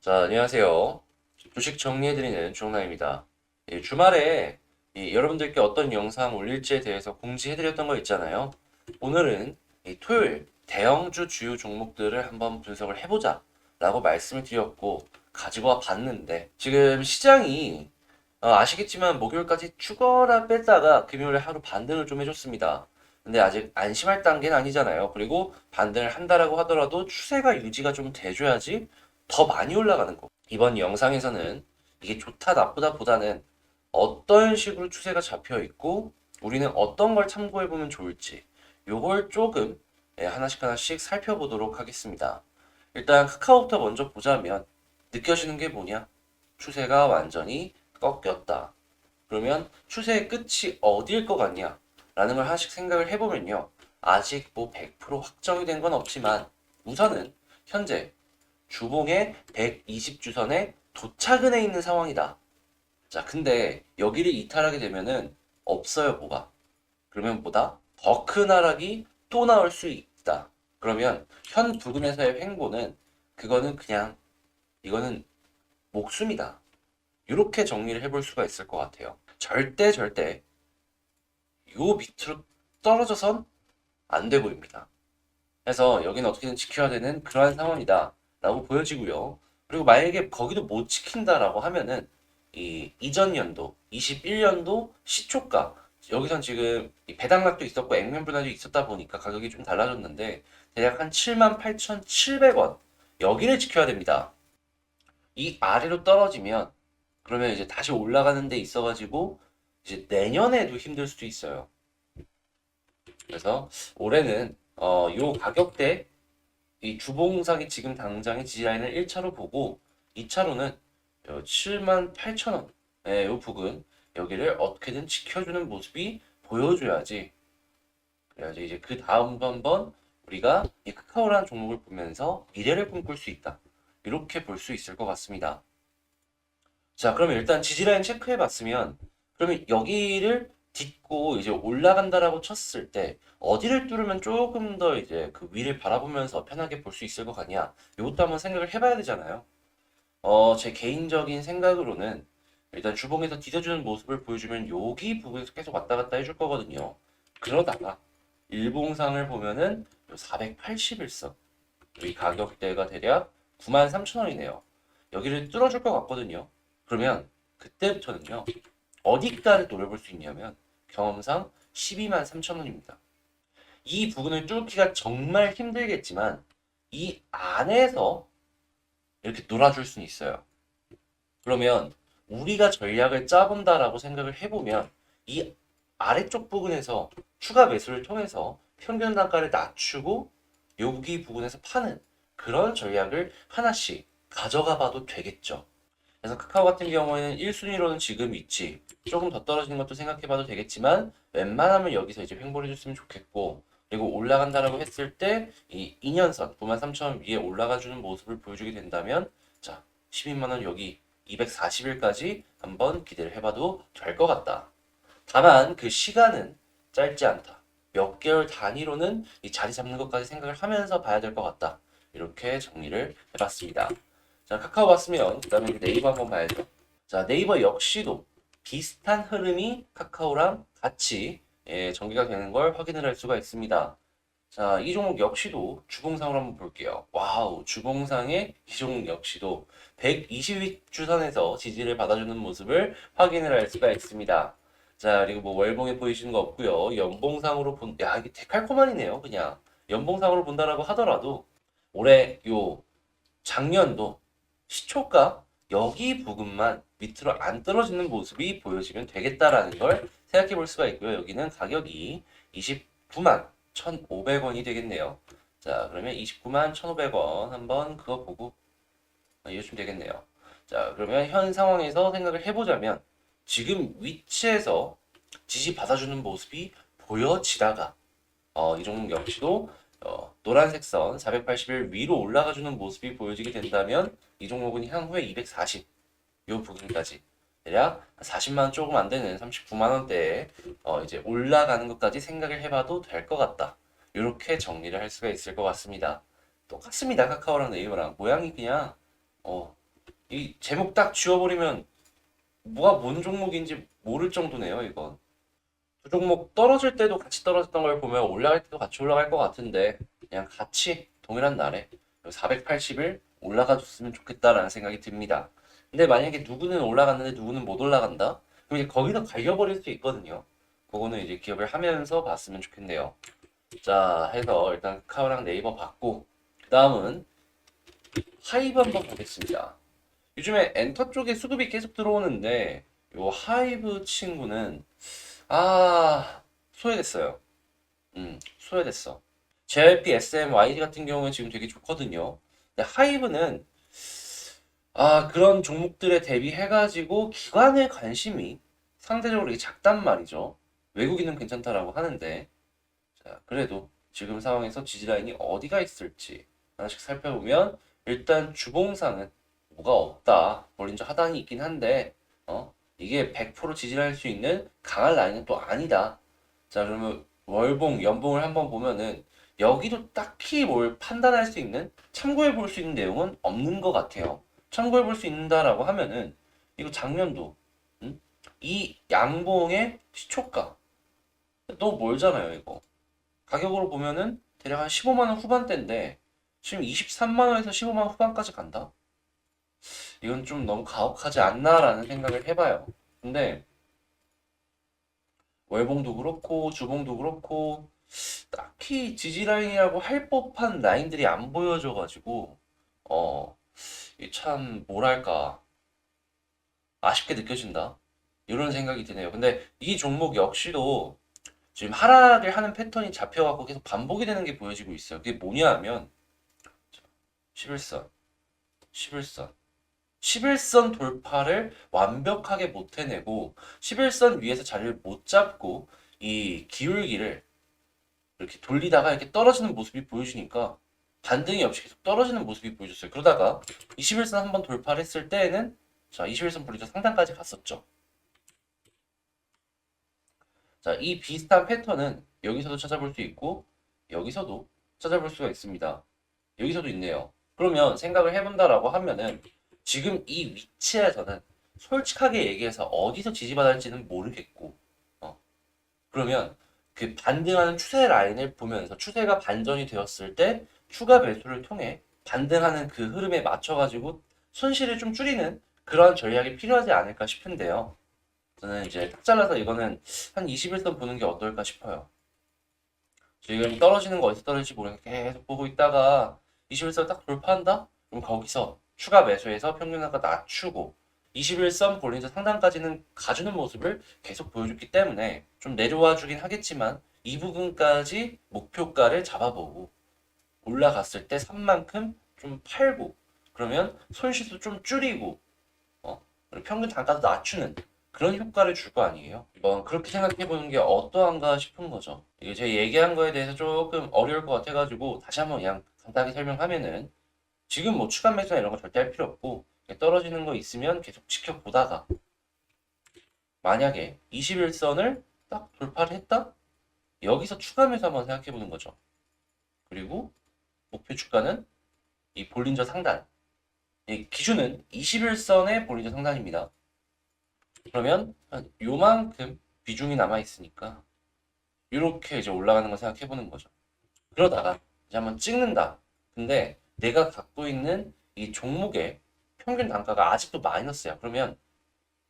자, 안녕하세요. 주식 정리해드리는 주영남입니다. 주말에 여러분들께 어떤 영상 올릴지에 대해서 공지해드렸던 거 있잖아요. 오늘은 토요일 대형주 주요 종목들을 한번 분석을 해보자 라고 말씀을 드렸고 가지고 와 봤는데 지금 시장이 아시겠지만 목요일까지 추가라 뺐다가 금요일에 하루 반등을 좀 해줬습니다. 근데 아직 안심할 단계는 아니잖아요. 그리고 반등을 한다라고 하더라도 추세가 유지가 좀 돼줘야지 더 많이 올라가는 거. 이번 영상에서는 이게 좋다 나쁘다 보다는 어떤 식으로 추세가 잡혀 있고 우리는 어떤 걸 참고해 보면 좋을지 요걸 조금 하나씩 하나씩 살펴보도록 하겠습니다. 일단 카카오부터 먼저 보자면 느껴지는 게 뭐냐? 추세가 완전히 꺾였다. 그러면 추세의 끝이 어디일 것 같냐? 라는 걸 하나씩 생각을 해보면요. 아직 뭐 100% 확정이 된 건 없지만 우선은 현재 주봉의 120주선에 도착은 해 있는 상황이다. 자, 근데 여기를 이탈하게 되면은 없어요, 뭐가. 그러면 보다 더 큰 하락이 또 나올 수 있다. 그러면 현 부근에서의 횡보는 그거는 그냥 이거는 목숨이다. 이렇게 정리를 해볼 수가 있을 것 같아요. 절대 요 밑으로 떨어져선 안 돼 보입니다. 그래서 여기는 어떻게든 지켜야 되는 그러한 상황이다 라고 보여지고요. 그리고 만약에 거기도 못 지킨다라고 하면은 이 이전 연도 21년도 시초가 여기선 지금 배당락도 있었고 액면 분할도 있었다 보니까 가격이 좀 달라졌는데 대략 한 78,700원 여기를 지켜야 됩니다. 이 아래로 떨어지면 그러면 이제 다시 올라가는 데 있어가지고 이제 내년에도 힘들 수도 있어요. 그래서 올해는 요 가격대 이 주봉상이 지금 당장의 지지라인을 1차로 보고 2차로는 78,000원 요 부근 여기를 어떻게든 지켜주는 모습이 보여줘야지 그래야지 이제 그 다음 한번 우리가 이 카카오라는 종목을 보면서 미래를 꿈꿀 수 있다 이렇게 볼 수 있을 것 같습니다. 자, 그러면 일단 지지라인 체크해 봤으면 그러면 여기를 딛고 이제 올라간다라고 쳤을 때 어디를 뚫으면 조금 더 이제 그 위를 바라보면서 편하게 볼 수 있을 것 같냐? 이것도 한번 생각을 해봐야 되잖아요. 제 개인적인 생각으로는 일단 주봉에서 뒤져주는 모습을 보여주면 여기 부분에서 계속 왔다 갔다 해줄 거거든요. 그러다가 일봉상을 보면은 481선 이 가격대가 대략 93,000원이네요. 여기를 뚫어줄 것 같거든요. 그러면 그때부터는요. 어디까지 노려볼 수 있냐면 경험상 12만 3천 원입니다. 이 부분을 뚫기가 정말 힘들겠지만 이 안에서 이렇게 놀아줄 수는 있어요. 그러면 우리가 전략을 짜본다라고 생각을 해보면 이 아래쪽 부분에서 추가 매수를 통해서 평균 단가를 낮추고 여기 부분에서 파는 그런 전략을 하나씩 가져가 봐도 되겠죠. 그래서 카카오 같은 경우에는 1순위로는 지금 있지. 조금 더 떨어지는 것도 생각해 봐도 되겠지만 웬만하면 여기서 이제 횡보를 해줬으면 좋겠고 그리고 올라간다라고 했을 때 이 2년선 93,000원 위에 올라가 주는 모습을 보여주게 된다면 자 12만 원 여기 240일까지 한번 기대를 해봐도 될 것 같다. 다만 그 시간은 짧지 않다. 몇 개월 단위로는 이 자리 잡는 것까지 생각을 하면서 봐야 될 것 같다. 이렇게 정리를 해봤습니다. 자, 카카오 봤으면 그다음에 네이버 한번 봐야죠. 자, 네이버 역시도 비슷한 흐름이 카카오랑 같이 전개가 되는 걸 확인을 할 수가 있습니다. 자, 이 종목 역시도 주봉상으로 한번 볼게요. 와우, 주봉상의 이 종목 역시도 120주선에서 지지를 받아주는 모습을 확인을 할 수가 있습니다. 자, 그리고 뭐 월봉에 보이시는 거 없고요. 연봉상으로 야, 이게 데칼코마니네요, 그냥. 연봉상으로 본다라고 하더라도 올해 요 작년도 시초가 여기 부분만 밑으로 안 떨어지는 모습이 보여지면 되겠다라는 걸 생각해 볼 수가 있고요. 여기는 가격이 29만 1,500원이 되겠네요. 자, 그러면 29만 1,500원 한번 그거 보고 이해주시면 되겠네요. 자, 그러면 현 상황에서 생각을 해보자면 지금 위치에서 지지 받아주는 모습이 보여지다가 이 종목 역시도 노란색 선 481 위로 올라가주는 모습이 보여지게 된다면 이 종목은 향후에 240 요 부분까지 대략 40만 원 조금 안 되는 39만 원대에 이제 올라가는 것까지 생각을 해봐도 될 것 같다. 이렇게 정리를 할 수가 있을 것 같습니다. 똑같습니다. 카카오랑 네이버랑 모양이 그냥 이 제목 딱 지워버리면 뭐가 뭔 종목인지 모를 정도네요, 이건. 두 종목 떨어질 때도 같이 떨어졌던 걸 보면 올라갈 때도 같이 올라갈 것 같은데 그냥 같이 동일한 날에 480을 올라가 줬으면 좋겠다라는 생각이 듭니다. 근데 만약에 누구는 올라갔는데 누구는 못 올라간다? 그럼 이제 거기서 갈려버릴 수 있거든요. 그거는 이제 기억을 하면서 봤으면 좋겠네요. 자, 해서 일단 카카오랑 네이버 봤고 그 다음은 하이브 한번 보겠습니다. 요즘에 엔터 쪽에 수급이 계속 들어오는데 요 하이브 친구는 소외됐어요. 소외됐어. JYP, SM, YG 같은 경우는 지금 되게 좋거든요. 근데 하이브는 그런 종목들에 대비해가지고 기관의 관심이 상대적으로 이게 작단 말이죠. 외국인은 괜찮다라고 하는데 자, 그래도 지금 상황에서 지지라인이 어디가 있을지 하나씩 살펴보면 일단 주봉상은 뭐가 없다. 볼린저 하단이 있긴 한데 이게 100% 지지할 수 있는 강한 라인은 또 아니다. 자, 그러면 월봉, 연봉을 한번 보면은 여기도 딱히 뭘 판단할 수 있는, 참고해 볼 수 있는 내용은 없는 것 같아요. 참고해 볼 수 있다라고 하면은 이거 작년도 음? 이 양봉의 시초가 너무 멀잖아요, 이거. 가격으로 보면은 대략 한 15만 원 후반대인데 지금 23만 원에서 15만 원 후반까지 간다? 이건 좀 너무 가혹하지 않나라는 생각을 해봐요. 근데 월봉도 그렇고 주봉도 그렇고 딱히 지지라인이라고 할 법한 라인들이 안 보여져가지고 어, 이 참 뭐랄까 아쉽게 느껴진다. 이런 생각이 드네요. 근데 이 종목 역시도 지금 하락을 하는 패턴이 잡혀갖고 계속 반복이 되는 게 보여지고 있어요. 그게 뭐냐 하면 11선, 11선. 11선 돌파를 완벽하게 못 해내고 11선 위에서 자리를 못 잡고 이 기울기를 이렇게 돌리다가 이렇게 떨어지는 모습이 보여주니까 반등이 없이 계속 떨어지는 모습이 보여줬어요. 그러다가 21선 한번 돌파를 했을 때에는 자 21선 보리자 상단까지 갔었죠. 자, 이 비슷한 패턴은 여기서도 찾아볼 수 있고 여기서도 찾아볼 수가 있습니다. 여기서도 있네요. 그러면 생각을 해본다라고 하면은 지금 이 위치에서는 솔직하게 얘기해서 어디서 지지받을지는 모르겠고 그러면 그 반등하는 추세 라인을 보면서 추세가 반전이 되었을 때 추가 매수를 통해 반등하는 그 흐름에 맞춰가지고 손실을 좀 줄이는 그런 전략이 필요하지 않을까 싶은데요. 저는 이제 딱 잘라서 이거는 한 21선 보는 게 어떨까 싶어요. 지금 떨어지는 거 어디서 떨어질지 모르니까 계속 보고 있다가 21선 딱 돌파한다? 그럼 거기서 추가 매수해서 평균가가 낮추고 21선 볼린저 상단까지는 가주는 모습을 계속 보여줬기 때문에 좀 내려와 주긴 하겠지만 이 부분까지 목표가를 잡아보고 올라갔을 때 산만큼 좀 팔고 그러면 손실도 좀 줄이고 그리고 평균 단가도 낮추는 그런 효과를 줄 거 아니에요. 그렇게 생각해 보는 게 어떠한가 싶은 거죠. 이게 제가 얘기한 거에 대해서 조금 어려울 것 같아가지고 다시 한번 그냥 간단하게 설명하면은 지금 뭐 추가 매수나 이런 거 절대 할 필요 없고 떨어지는 거 있으면 계속 지켜보다가 만약에 21선을 딱 돌파를 했다? 여기서 추가 매수 한번 생각해 보는 거죠. 그리고 목표 주가는 이 볼린저 상단. 이 기준은 21선의 볼린저 상단입니다. 그러면 한 요만큼 비중이 남아 있으니까 이렇게 이제 올라가는 거 생각해 보는 거죠. 그러다가 이제 한번 찍는다. 근데 내가 갖고 있는 이 종목의 평균 단가가 아직도 마이너스야. 그러면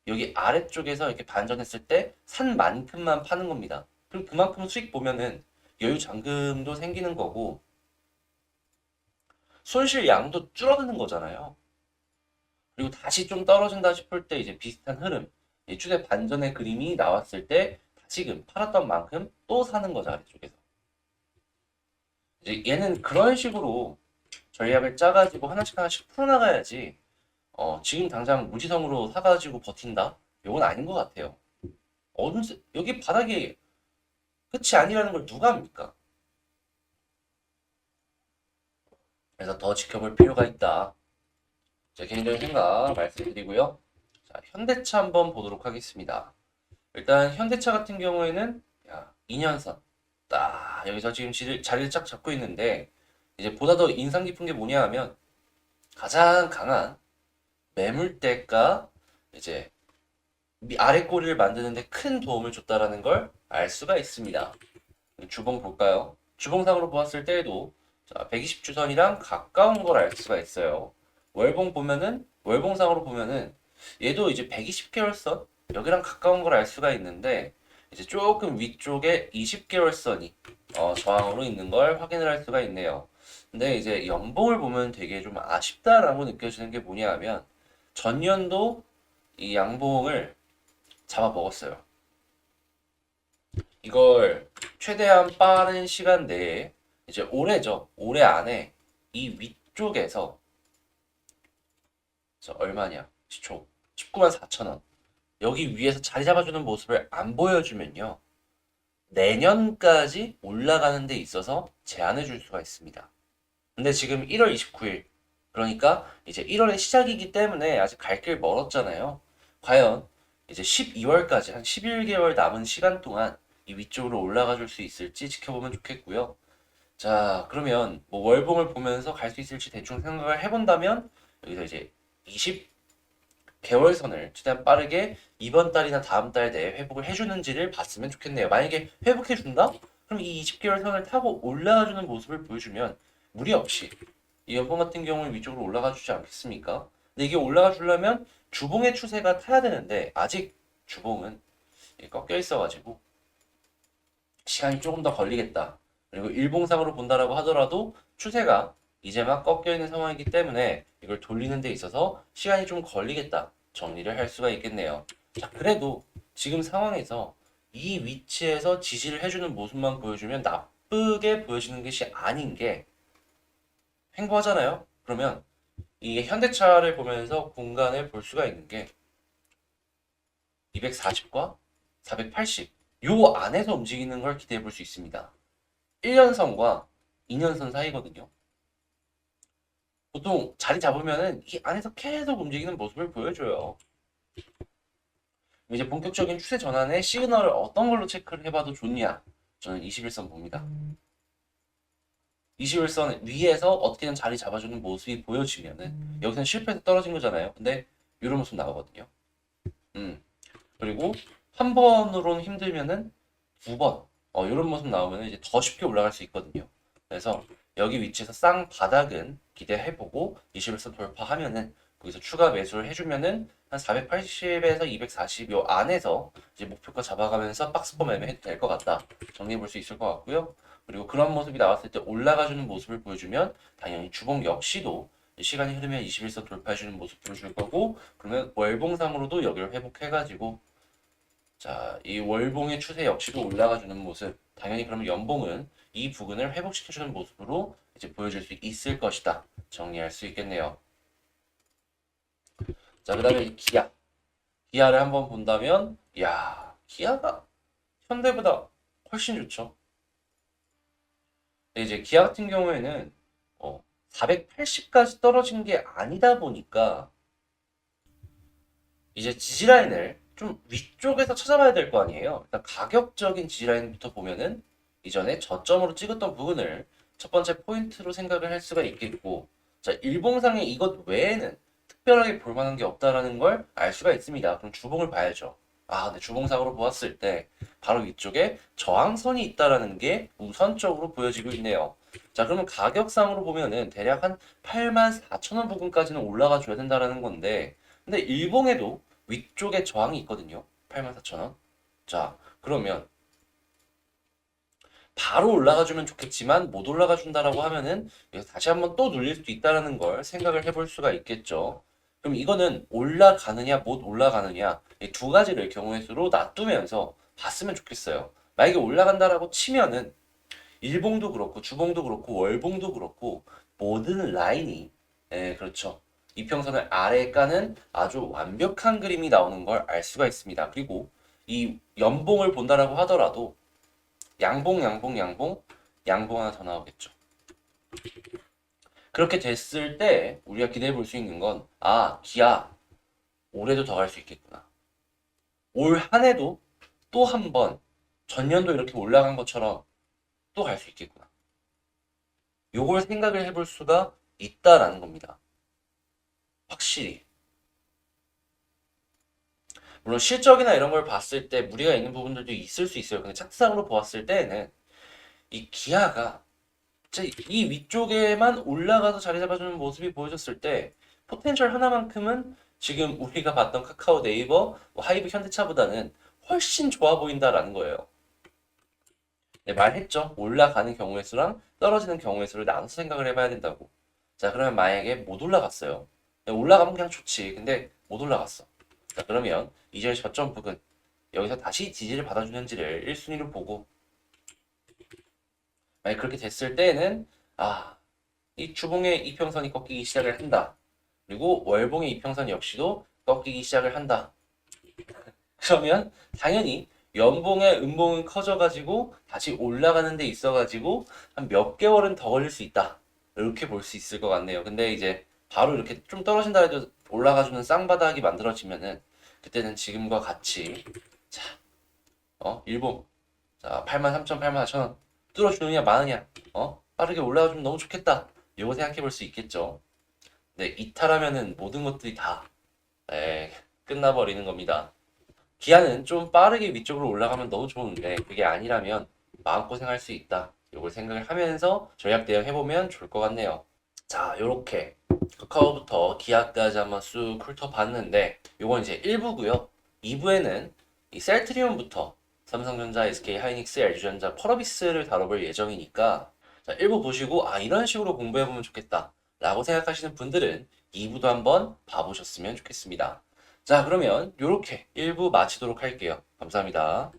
여기 아래쪽에서 이렇게 반전했을 때 산 만큼만 파는 겁니다. 그럼 그만큼 수익 보면은 여유 잔금도 생기는 거고 손실 양도 줄어드는 거잖아요. 그리고 다시 좀 떨어진다 싶을 때 이제 비슷한 흐름, 추세 반전의 그림이 나왔을 때 다시금 팔았던 만큼 또 사는 거죠, 아래쪽에서. 이제 얘는 그런 식으로 전략을 짜가지고 하나씩 하나씩 풀어나가야지 지금 당장 무지성으로 사가지고 버틴다? 이건 아닌 것 같아요. 여기 바닥이 끝이 아니라는 걸 누가 합니까? 그래서 더 지켜볼 필요가 있다. 제 개인적인 생각 말씀드리고요. 자, 현대차 한번 보도록 하겠습니다. 일단 현대차 같은 경우에는 2년선 딱 여기서 지금 자리를 쫙 잡고 있는데 이제 보다 더 인상 깊은 게 뭐냐 하면 가장 강한 매물대가 이제 아래 꼬리를 만드는데 큰 도움을 줬다라는 걸 알 수가 있습니다. 주봉 볼까요? 주봉상으로 보았을 때에도 120주선이랑 가까운 걸 알 수가 있어요. 월봉상으로 보면은 얘도 이제 120개월선 여기랑 가까운 걸 알 수가 있는데 이제 조금 위쪽에 20개월선이 저항으로 있는 걸 확인을 할 수가 있네요. 근데 이제 연봉을 보면 되게 좀 아쉽다라고 느껴지는 게 뭐냐 하면 전년도 이 양봉을 잡아먹었어요. 이걸 최대한 빠른 시간 내에 이제 올해죠. 올해 안에 이 위쪽에서 얼마냐? 시초 19만 4천 원. 여기 위에서 자리 잡아주는 모습을 안 보여주면요. 내년까지 올라가는 데 있어서 제한해 줄 수가 있습니다. 근데 지금 1월 29일 그러니까 이제 1월의 시작이기 때문에 아직 갈 길 멀었잖아요. 과연 이제 12월까지 한 11개월 남은 시간 동안 이 위쪽으로 올라가 줄 수 있을지 지켜보면 좋겠고요. 자, 그러면 뭐 월봉을 보면서 갈 수 있을지 대충 생각을 해본다면 여기서 이제 20개월선을 최대한 빠르게 이번 달이나 다음 달 내에 회복을 해주는지를 봤으면 좋겠네요. 만약에 회복해준다? 그럼 이 20개월선을 타고 올라가주는 모습을 보여주면 무리 없이 이 연봉 같은 경우는 위쪽으로 올라가 주지 않겠습니까? 근데 이게 올라가 주려면 주봉의 추세가 타야 되는데 아직 주봉은 꺾여 있어가지고 시간이 조금 더 걸리겠다. 그리고 일봉상으로 본다라고 하더라도 추세가 이제 막 꺾여 있는 상황이기 때문에 이걸 돌리는 데 있어서 시간이 좀 걸리겠다. 정리를 할 수가 있겠네요. 자, 그래도 지금 상황에서 이 위치에서 지지를 해주는 모습만 보여주면 나쁘게 보여지는 것이 아닌 게 횡보하잖아요. 그러면 이게 현대차를 보면서 공간을 볼 수가 있는 게 240과 480, 요 안에서 움직이는 걸 기대해 볼 수 있습니다. 1년선과 2년선 사이거든요. 보통 자리 잡으면은 이 안에서 계속 움직이는 모습을 보여줘요. 이제 본격적인 추세 전환의 시그널을 어떤 걸로 체크를 해봐도 좋냐? 저는 21선 봅니다. 21선 위에서 어떻게든 자리 잡아주는 모습이 보여지면은 여기서는 실패해서 떨어진 거잖아요. 근데 이런 모습 나오거든요. 그리고 한 번으로는 힘들면은 두 번, 이런 모습 나오면 이제 더 쉽게 올라갈 수 있거든요. 그래서 여기 위치에서 쌍바닥은 기대해보고 21선 돌파하면은 거기서 추가 매수를 해주면은 한 480에서 240 요 안에서 이제 목표가 잡아가면서 박스포 매매해도 될 것 같다. 정리해 볼 수 있을 것 같고요. 그리고 그런 모습이 나왔을 때 올라가주는 모습을 보여주면 당연히 주봉 역시도 시간이 흐르면 21선 돌파해주는 모습 보여줄 거고 그러면 월봉상으로도 여기를 회복해가지고 자, 이 월봉의 추세 역시도 올라가주는 모습. 당연히 그러면 연봉은 이 부근을 회복시켜주는 모습으로 이제 보여줄 수 있을 것이다. 정리할 수 있겠네요. 자, 그 다음에 기아. 기아를 한번 본다면, 야, 기아가 현대보다 훨씬 좋죠. 근데 이제 기아 같은 경우에는 480까지 떨어진 게 아니다 보니까 이제 지지라인을 좀 위쪽에서 찾아봐야 될 거 아니에요. 일단 가격적인 지지라인부터 보면은 이전에 저점으로 찍었던 부분을 첫 번째 포인트로 생각을 할 수가 있겠고, 자, 일봉상의 이것 외에는 특별하게 볼 만한 게 없다라는 걸 알 수가 있습니다. 그럼 주봉을 봐야죠. 아, 근데 주봉상으로 보았을 때 바로 위쪽에 저항선이 있다라는 게 우선적으로 보여지고 있네요. 자, 그러면 가격상으로 보면은 대략 한 84,000원 부근까지는 올라가 줘야 된다라는 건데, 근데 일봉에도 위쪽에 저항이 있거든요. 84,000원. 자, 그러면 바로 올라가주면 좋겠지만 못 올라가준다라고 하면은 여기서 다시 한번 또 눌릴 수도 있다는 걸 생각을 해볼 수가 있겠죠. 그럼 이거는 올라가느냐 못 올라가느냐 이 두 가지를 경우의 수로 놔두면서 봤으면 좋겠어요. 만약에 올라간다라고 치면은 일봉도 그렇고 주봉도 그렇고 월봉도 그렇고 모든 라인이 그렇죠. 이평선을 아래에 까는 아주 완벽한 그림이 나오는 걸 알 수가 있습니다. 그리고 이 연봉을 본다라고 하더라도 양봉, 양봉, 양봉, 양봉 하나 더 나오겠죠. 그렇게 됐을 때 우리가 기대해 볼 수 있는 건 기아 올해도 더 갈 수 있겠구나. 올 한 해도 또 한 번 전년도 이렇게 올라간 것처럼 또 갈 수 있겠구나. 요걸 생각을 해볼 수가 있다라는 겁니다. 확실히. 물론 실적이나 이런 걸 봤을 때 무리가 있는 부분들도 있을 수 있어요. 근데 차트상으로 보았을 때는 이 기아가 진짜 이 위쪽에만 올라가서 자리 잡아주는 모습이 보여졌을 때 포텐셜 하나만큼은 지금 우리가 봤던 카카오, 네이버, 뭐 하이브, 현대차보다는 훨씬 좋아 보인다라는 거예요. 네, 말했죠. 올라가는 경우의 수랑 떨어지는 경우의 수를 나눠서 생각을 해봐야 된다고. 자, 그러면 만약에 못 올라갔어요. 네, 올라가면 그냥 좋지. 근데 못 올라갔어. 자, 그러면 이전의 저점 부근 여기서 다시 지지를 받아주는지를 1순위로 보고, 만약 그렇게 됐을 때에는 이 주봉의 이평선이 꺾이기 시작을 한다. 그리고 월봉의 이평선 역시도 꺾이기 시작을 한다. 그러면 당연히 연봉의 음봉은 커져가지고 다시 올라가는 데 있어가지고 한 몇 개월은 더 걸릴 수 있다. 이렇게 볼 수 있을 것 같네요. 근데 이제 바로 이렇게 좀 떨어진다 해도 올라가주는 쌍바닥이 만들어지면은 그때는 지금과 같이 자, 일봉 자 83,000, 84,000원 뚫어주느냐 마느냐 빠르게 올라가주면 너무 좋겠다. 이거 생각해 볼 수 있겠죠. 네, 이탈하면은 모든 것들이 다 끝나버리는 겁니다. 기아는 좀 빠르게 위쪽으로 올라가면 너무 좋은데 그게 아니라면 마음고생할 수 있다. 이걸 생각을 하면서 전략 대응해보면 좋을 것 같네요. 자, 요렇게 카카오부터 기아까지 한번 쑥 훑어봤는데 요건 이제 1부고요. 2부에는 이 셀트리온부터 삼성전자, SK 하이닉스, LG전자, 펄어비스를 다뤄볼 예정이니까 자, 1부 보시고 이런 식으로 공부해보면 좋겠다 라고 생각하시는 분들은 2부도 한번 봐보셨으면 좋겠습니다. 자, 그러면 요렇게 1부 마치도록 할게요. 감사합니다.